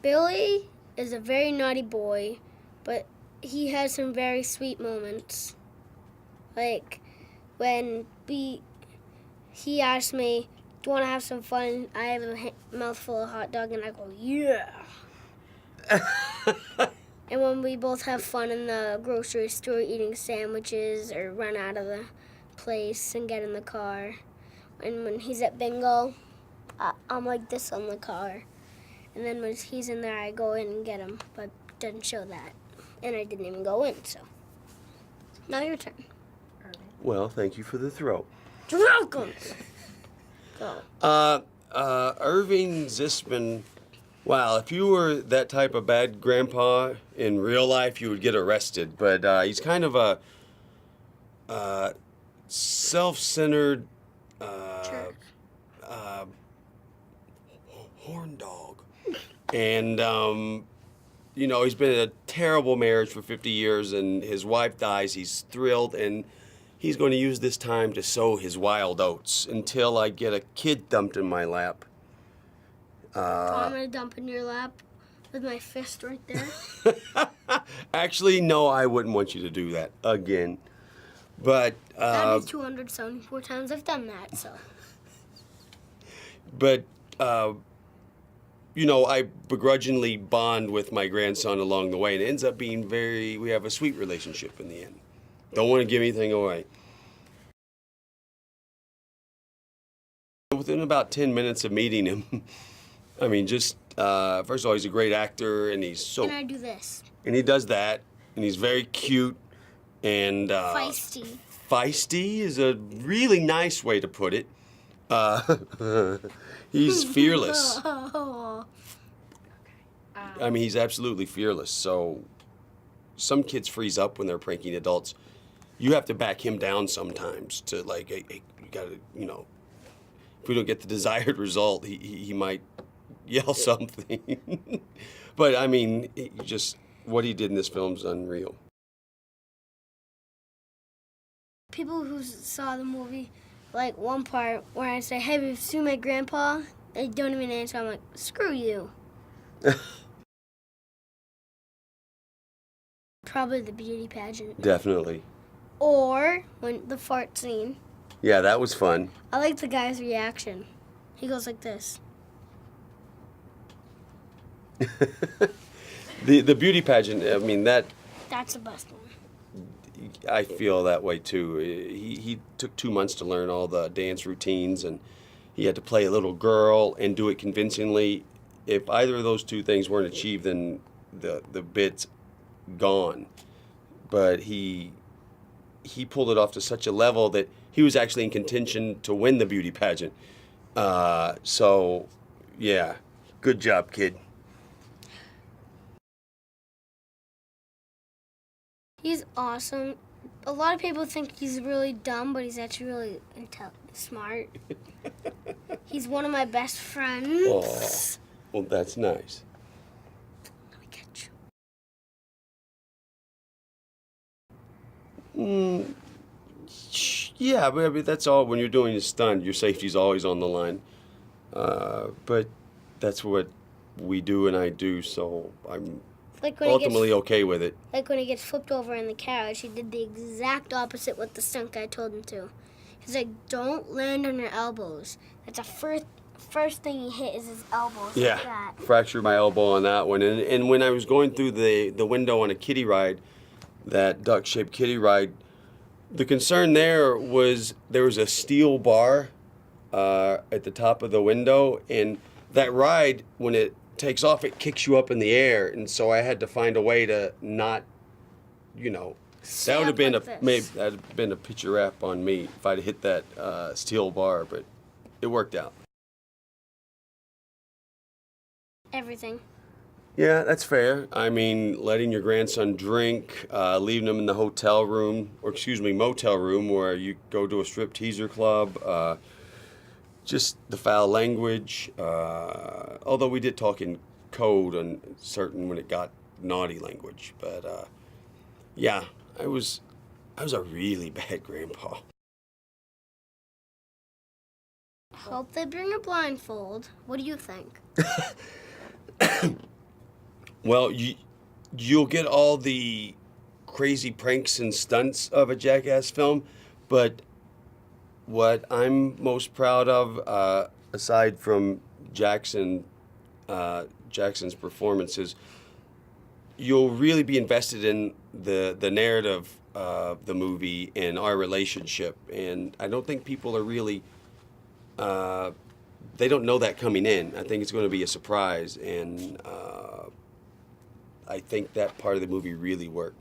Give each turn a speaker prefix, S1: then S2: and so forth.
S1: Billy is a very naughty boy, but he has some very sweet moments. Like when he asked me, "Do you want to have some fun?" I have a mouthful of hot dog, and I go, "Yeah." And when we both have fun in the grocery store eating sandwiches or run out of the place and get in the car. And when he's at bingo, I'm like this on the car. And then when he's in there, I go in and get him, but it doesn't show that. And I didn't even go in, so. Now your turn.
S2: Well, thank you for the throw.
S1: You're welcome. Go.
S2: Irving Zisman. Wow, if you were that type of bad grandpa in real life, you would get arrested. But he's kind of a self-centered horn dog. And, you know, he's been in a terrible marriage for 50 years, and his wife dies. He's thrilled, and he's going to use this time to sow his wild oats until I get a kid dumped in my lap.
S1: I'm going to dump in your lap with my fist right there.
S2: Actually, no, I wouldn't want you to do that again. But
S1: That is 274 times I've done that, so.
S2: But you know, I begrudgingly bond with my grandson along the way, and it ends up being we have a sweet relationship in the end. Don't want to give anything away. Within about 10 minutes of meeting him, I mean, just, first of all, he's a great actor, and he's so...
S1: And I do this.
S2: And he does that, and he's very cute, and...
S1: Feisty.
S2: Feisty is a really nice way to put it. He's fearless. I mean, he's absolutely fearless. So some kids freeze up when they're pranking adults. You have to back him down sometimes to like, hey, you gotta, you know, if we don't get the desired result, he might yell something. But I mean, just what he did in this film's unreal.
S1: People who saw the movie, like one part where I say, "Hey, have you seen my grandpa?" They don't even answer. I'm like, "Screw you." Probably the beauty pageant.
S2: Definitely.
S1: Or when the fart scene.
S2: Yeah, that was fun.
S1: I like the guy's reaction. He goes like this.
S2: The beauty pageant, I mean,
S1: That's the best one.
S2: I feel that way too. He took 2 months to learn all the dance routines, and he had to play a little girl and do it convincingly. If either of those two things weren't achieved, then the bit's gone. But he pulled it off to such a level that he was actually in contention to win the beauty pageant. So, yeah, good job, kid.
S1: He's awesome. A lot of people think he's really dumb, but he's actually really smart. He's one of my best friends.
S2: Aw, well, that's nice.
S1: Let me catch
S2: you. Yeah, but I mean, that's all. When you're doing a stunt, your safety's always on the line. But that's what we do and I do, so I'm ultimately okay with it.
S1: Like when he gets flipped over in the carriage, he did the exact opposite what the stunt guy told him to. He's like, "Don't land on your elbows." That's the first thing he hit is his elbows.
S2: Yeah,
S1: like that.
S2: Fractured my elbow on that one. And when I was going through the window on a kiddie ride, that duck-shaped kiddie ride, the concern there was a steel bar at the top of the window, and that ride, when it takes off, it kicks you up in the air, and so I had to find a way to not, you know, that would have been that'd have been a picture wrap on me if I'd hit that steel bar, but it worked out.
S1: Everything.
S2: Yeah, that's fair. I mean, letting your grandson drink, leaving him in the motel room where you go to a strip teaser club, just the foul language. Although we did talk in code on certain when it got naughty language, but yeah, I was a really bad grandpa.
S1: Hope they bring a blindfold. What do you think?
S2: Well, you'll get all the crazy pranks and stunts of a Jackass film, but what I'm most proud of, aside from Jackson's performances, you'll really be invested in the narrative of the movie and our relationship. And I don't think people are really they don't know that coming in. I think it's going to be a surprise, and I think that part of the movie really worked.